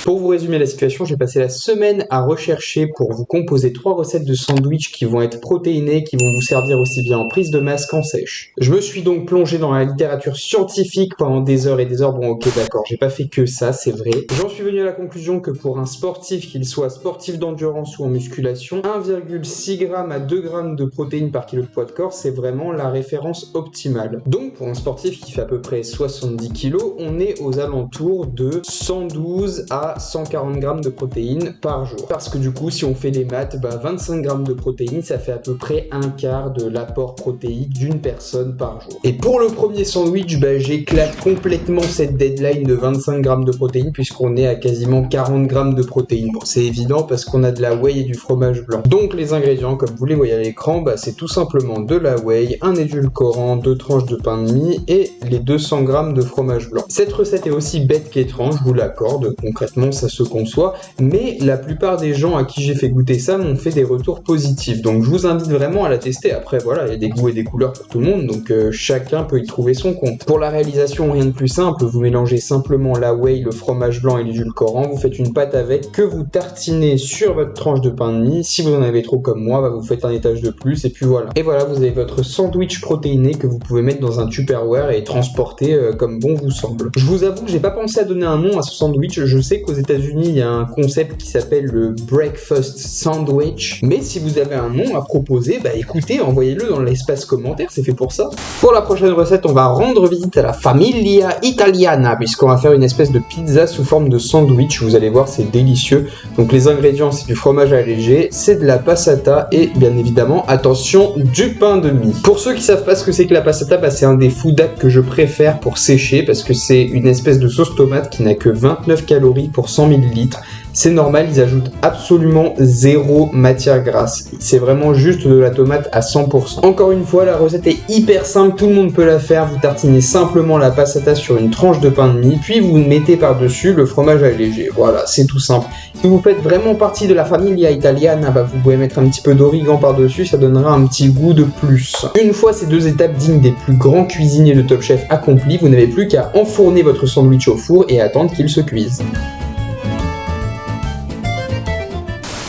Pour vous résumer la situation, j'ai passé la semaine à rechercher pour vous composer 3 recettes de sandwich qui vont être protéinées, qui vont vous servir aussi bien en prise de masse qu'en sèche. Je me suis donc plongé dans la littérature scientifique pendant des heures et des heures. Bon, ok, d'accord, j'ai pas fait que ça, c'est vrai. J'en suis venu à la conclusion que pour un sportif, qu'il soit sportif d'endurance ou en musculation, 1,6 g à 2 g de protéines par kilo de poids de corps, c'est vraiment la référence optimale. Donc, pour un sportif qui fait à peu près 70 kg, on est aux alentours de 112 à 140 g de protéines par jour. Parce que du coup, si on fait les maths, 25 g de protéines, ça fait à peu près un quart de l'apport protéique d'une personne par jour. Et pour le premier sandwich, j'éclate complètement cette deadline de 25 g de protéines puisqu'on est à quasiment 40 g de protéines. Bon, c'est évident parce qu'on a de la whey et du fromage blanc. Donc les ingrédients, comme vous les voyez à l'écran, c'est tout simplement de la whey, un édulcorant, 2 tranches de pain de mie et les 200 g de fromage blanc. Cette recette est aussi bête qu'étrange, je vous l'accorde, concrètement ça se conçoit, mais la plupart des gens à qui j'ai fait goûter ça m'ont fait des retours positifs, donc je vous invite vraiment à la tester. Après voilà, il y a des goûts et des couleurs pour tout le monde, donc chacun peut y trouver son compte. Pour la réalisation, rien de plus simple, vous mélangez simplement la whey, le fromage blanc et l'édulcorant, vous faites une pâte avec, que vous tartinez sur votre tranche de pain de mie. Si vous en avez trop comme moi, vous faites un étage de plus, et puis voilà. Et voilà, vous avez votre sandwich protéiné que vous pouvez mettre dans un Tupperware et transporter comme bon vous semble. Je vous avoue que j'ai pas pensé à donner un nom à ce sandwich, je sais qu'aux États-Unis il y a un concept qui s'appelle le breakfast sandwich, mais si vous avez un nom à proposer, écoutez, envoyez-le dans l'espace commentaire, c'est fait pour ça. Pour la prochaine recette, on va rendre visite à la Famiglia Italiana, puisqu'on va faire une espèce de pizza sous forme de sandwich. Vous allez voir, c'est délicieux. Donc les ingrédients, c'est du fromage allégé, c'est de la passata et bien évidemment, attention, du pain de mie. Pour ceux qui savent pas ce que c'est que la passata, c'est un des food hacks que je préfère pour sécher, parce que c'est une espèce de sauce tomate qui n'a que 29 calories pour 100 ml. C'est normal, ils ajoutent absolument zéro matière grasse. C'est vraiment juste de la tomate à 100%. Encore une fois, la recette est hyper simple, tout le monde peut la faire. Vous tartinez simplement la passata sur une tranche de pain de mie, puis vous mettez par-dessus le fromage allégé. Voilà, c'est tout simple. Si vous faites vraiment partie de la Famiglia Italiana, vous pouvez mettre un petit peu d'origan par-dessus, ça donnera un petit goût de plus. Une fois ces 2 étapes dignes des plus grands cuisiniers de Top Chef accomplies, vous n'avez plus qu'à enfourner votre sandwich au four et attendre qu'il se cuise.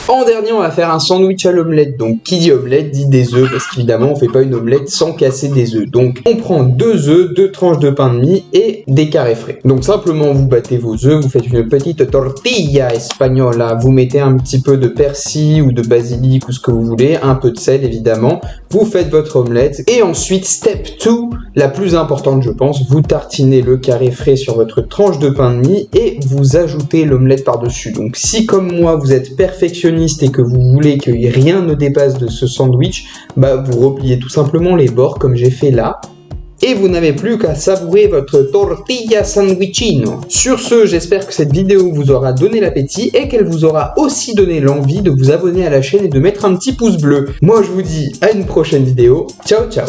En dernier, on va faire un sandwich à l'omelette. Donc, qui dit omelette dit des œufs, parce qu'évidemment, on fait pas une omelette sans casser des œufs. Donc, on prend 2 œufs, 2 tranches de pain de mie et des carrés frais. Donc, simplement, vous battez vos œufs, vous faites une petite tortilla espagnole. Vous mettez un petit peu de persil ou de basilic ou ce que vous voulez, un peu de sel évidemment. Vous faites votre omelette et ensuite, step 2, la plus importante, je pense, vous tartinez le carré frais sur votre tranche de pain de mie et vous ajoutez l'omelette par-dessus. Donc, si comme moi, vous êtes perfectionniste et que vous voulez que rien ne dépasse de ce sandwich, vous repliez tout simplement les bords comme j'ai fait là. Et vous n'avez plus qu'à savourer votre tortilla sandwichino. Sur ce, j'espère que cette vidéo vous aura donné l'appétit et qu'elle vous aura aussi donné l'envie de vous abonner à la chaîne et de mettre un petit pouce bleu. Moi je vous dis à une prochaine vidéo. Ciao ciao.